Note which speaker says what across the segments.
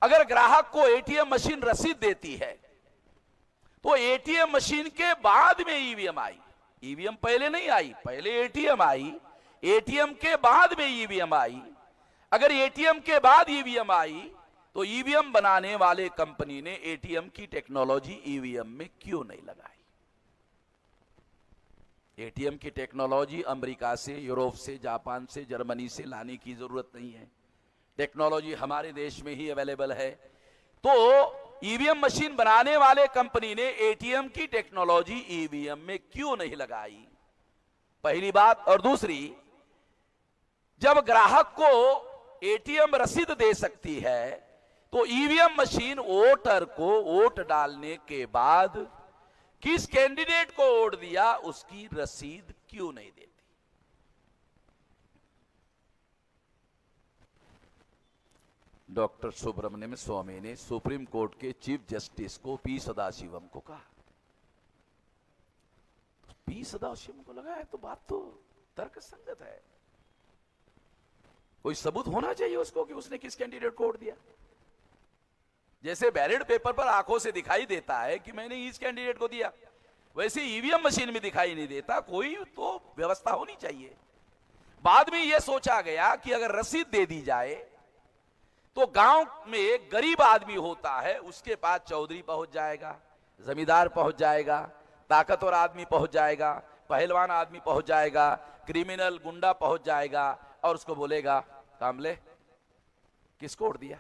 Speaker 1: अगर ग्राहक को एटीएम मशीन रसीद देती है तो एटीएम मशीन के बाद में ईवीएम आई। ईवीएम पहले नहीं आई, पहले एटीएम आई, एटीएम के बाद में ईवीएम आई। अगर एटीएम के बाद ईवीएम आई तो ईवीएम बनाने वाले कंपनी ने एटीएम की टेक्नोलॉजी ईवीएम में क्यों नहीं लगाई? एटीएम की टेक्नोलॉजी अमेरिका से, यूरोप से, जापान से, जर्मनी से लाने की जरूरत नहीं है। टेक्नोलॉजी हमारे देश में ही अवेलेबल है। तो ईवीएम मशीन बनाने वाले कंपनी ने एटीएम की टेक्नोलॉजी ईवीएम में क्यों नहीं लगाई? पहली बात। और दूसरी, जब ग्राहक को एटीएम रसीद दे सकती है तो ईवीएम मशीन वोटर को वोट डालने के बाद किस कैंडिडेट को वोट दिया उसकी रसीद क्यों नहीं देती? डॉक्टर सुब्रमण्यम स्वामी ने सुप्रीम कोर्ट के चीफ जस्टिस को पी सदाशिवम को कहा। पी सदाशिवम को लगा है तो बात तो तर्कसंगत है, कोई सबूत होना चाहिए उसको कि उसने किस कैंडिडेट को वोट दिया। जैसे बैलेट पेपर पर आंखों से दिखाई देता है कि मैंने इस कैंडिडेट को दिया, वैसे ईवीएम मशीन में दिखाई नहीं देता। कोई तो व्यवस्था होनी चाहिए। बाद में यह सोचा गया कि अगर रसीद दे दी जाए तो गांव में एक गरीब आदमी होता है, उसके पास चौधरी पहुंच जाएगा, जमींदार पहुंच जाएगा, ताकतवर आदमी पहुंच जाएगा, पहलवान आदमी पहुंच जाएगा, क्रिमिनल गुंडा पहुंच जाएगा और उसको बोलेगा कामले किसको वोट दिया?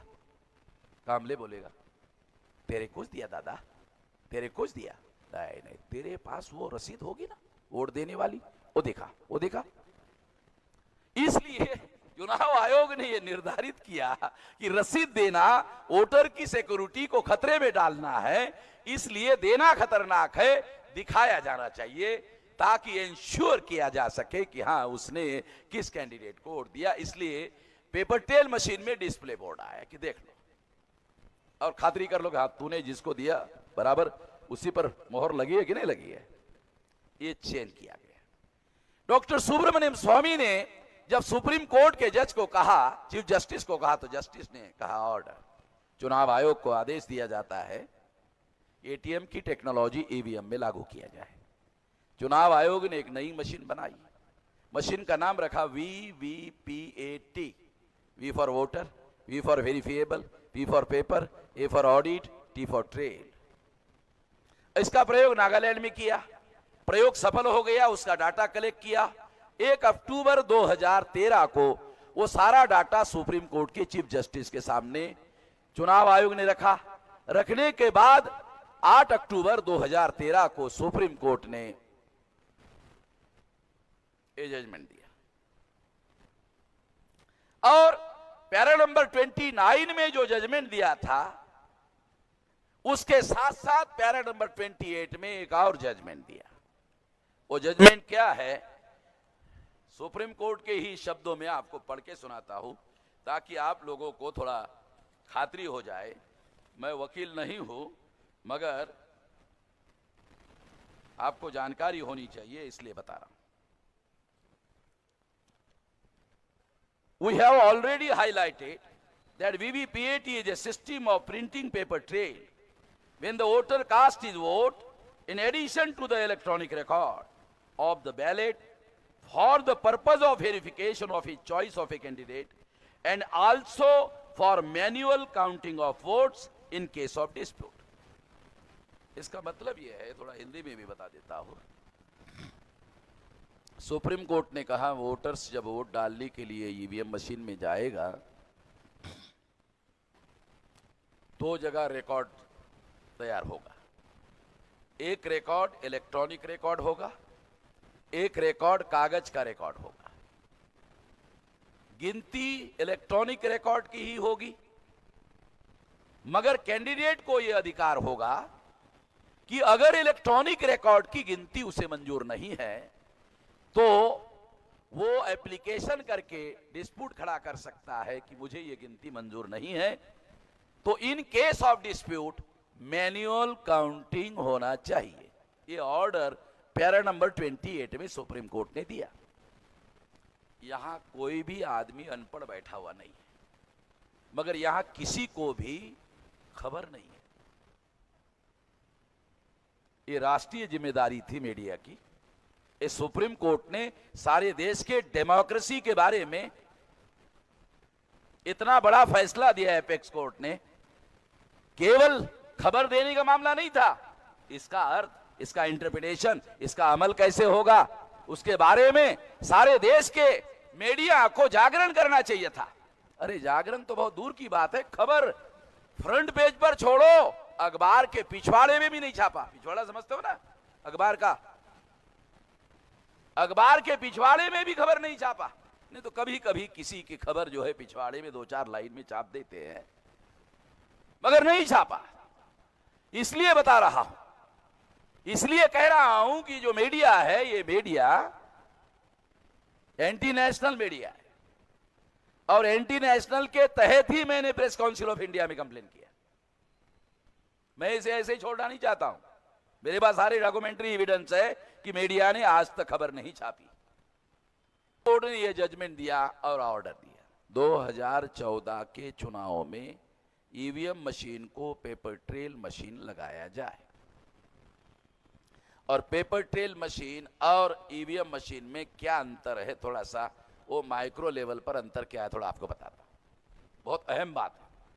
Speaker 1: कामले बोलेगा तेरे कुछ दिया दादा, तेरे कुछ दिया। नहीं नहीं, तेरे पास वो रसीद होगी ना वोट देने वाली, वो देखा, वो देखा। इसलिए चुनाव आयोग ने यह निर्धारित किया कि रसीद देना वोटर की सिक्योरिटी को खतरे में डालना है, इसलिए देना खतरनाक है, दिखाया जाना चाहिए ताकि इंश्योर किया जा सके कि हाँ उसने किस कैंडिडेट को वोट दिया। इसलिए पेपर टेल मशीन में डिस्प्ले बोर्ड आया कि देख लो और खातरी कर लो कि हाँ तूने जिसको दिया बराबर उसी पर मोहर लगी है कि नहीं लगी है। ये चेंज किया गया। डॉक्टर सुब्रमण्यम स्वामी ने जब सुप्रीम कोर्ट के जज को कहा, चीफ जस्टिस को कहा, तो जस्टिस ने कहा ऑर्डर। चुनाव आयोग को आदेश दिया जाता है एटीएम की टेक्नोलॉजी ईवीएम में लागू किया जाए। चुनाव आयोग ने एक नई मशीन बनाई। मशीन का नाम रखा VVPAT। V for voter, V for verifiable, P for paper, A for audit, T for trail. इसका प्रयोग नागालैंड में किया। प्रयोग सफल हो गया, उसका डाटा कलेक्ट किया। 1 अक्टूबर 2013 को वो सारा डाटा सुप्रीम कोर्ट के चीफ जस्टिस के सामने चुनाव आयोग ने रखा। रखने के बाद 8 अक्टूबर 2013 को सुप्रीम कोर्ट ने जजमेंट दिया और पैरा नंबर 29 में जो जजमेंट दिया था उसके साथ साथ पैरा नंबर 28 में एक और जजमेंट दिया। वो जजमेंट क्या है, सुप्रीम कोर्ट के ही शब्दों में आपको पढ़ के सुनाता हूं ताकि आप लोगों को थोड़ा खातरी हो जाए। मैं वकील नहीं हूं मगर आपको जानकारी होनी चाहिए इसलिए बता रहा हूं। We have already highlighted that VVPAT is a system of printing paper trail when the voter casts his vote in addition to the electronic record of the ballot for the purpose of verification of his choice of a candidate and also for manual counting of votes in case of dispute. इसका मतलब यह है, थोड़ा हिंदी में भी बता देता हूं। सुप्रीम कोर्ट ने कहा वोटर्स जब वोट डालने के लिए ईवीएम मशीन में जाएगा 2 जगह रिकॉर्ड तैयार होगा। एक रिकॉर्ड इलेक्ट्रॉनिक रिकॉर्ड होगा, एक रिकॉर्ड कागज का रिकॉर्ड होगा। गिनती इलेक्ट्रॉनिक रिकॉर्ड की ही होगी मगर कैंडिडेट को यह अधिकार होगा कि अगर इलेक्ट्रॉनिक रिकॉर्ड की गिनती उसे मंजूर नहीं है तो वो एप्लीकेशन करके डिस्प्यूट खड़ा कर सकता है कि मुझे ये गिनती मंजूर नहीं है। तो in case of dispute manual counting होना चाहिए। ये ऑर्डर पैरा नंबर 28 में सुप्रीम कोर्ट ने दिया। यहां कोई भी आदमी अनपढ़ बैठा हुआ नहीं है। मगर यहां किसी को भी खबर नहीं है। ये राष्ट्रीय जिम्मेदारी थी मीडिया की। इस सुप्रीम कोर्ट ने सारे देश के डेमोक्रेसी के बारे में इतना बड़ा फैसला दिया है। एपेक्स कोर्ट ने केवल खबर देने का मामला नहीं था, इसका अर्थ, इसका इंटरप्रिटेशन, इसका अमल कैसे होगा, उसके बारे में सारे देश के मीडिया को जागरण करना चाहिए था। अरे जागरण तो बहुत दूर की बात है, खबर फ्रंट पेज पर छोड़ो, अखबार के पिछवाड़े में भी नहीं छापा। पिछवाड़ा समझते हो ना, अखबार का, अखबार के पिछवाड़े में भी खबर नहीं छापा। नहीं तो कभी कभी किसी की खबर जो है पिछवाड़े में 2-4 लाइन में छाप देते हैं, मगर नहीं छापा। इसलिए बता रहा हूं, इसलिए कह रहा हूं कि जो मीडिया है, ये मीडिया एंटी नेशनल मीडिया है, और एंटी नेशनल के तहत ही मैंने प्रेस काउंसिल ऑफ इंडिया में कंप्लेन किया। मैं इसे ऐसे ही छोड़ना नहीं चाहता हूं। मेरे पास सारे डॉक्यूमेंट्री एविडेंस है कि मीडिया ने आज तक खबर नहीं छापी। कोर्ट ने यह जजमेंट दिया और ऑर्डर दिया, 2014 के चुनाव में ईवीएम मशीन को पेपर ट्रेल मशीन लगाया जाए। और पेपर ट्रेल मशीन और ईवीएम मशीन में क्या अंतर है, थोड़ा सा वो माइक्रो लेवल पर अंतर क्या है, थोड़ा आपको बताता हूं। बहुत अहम बात है।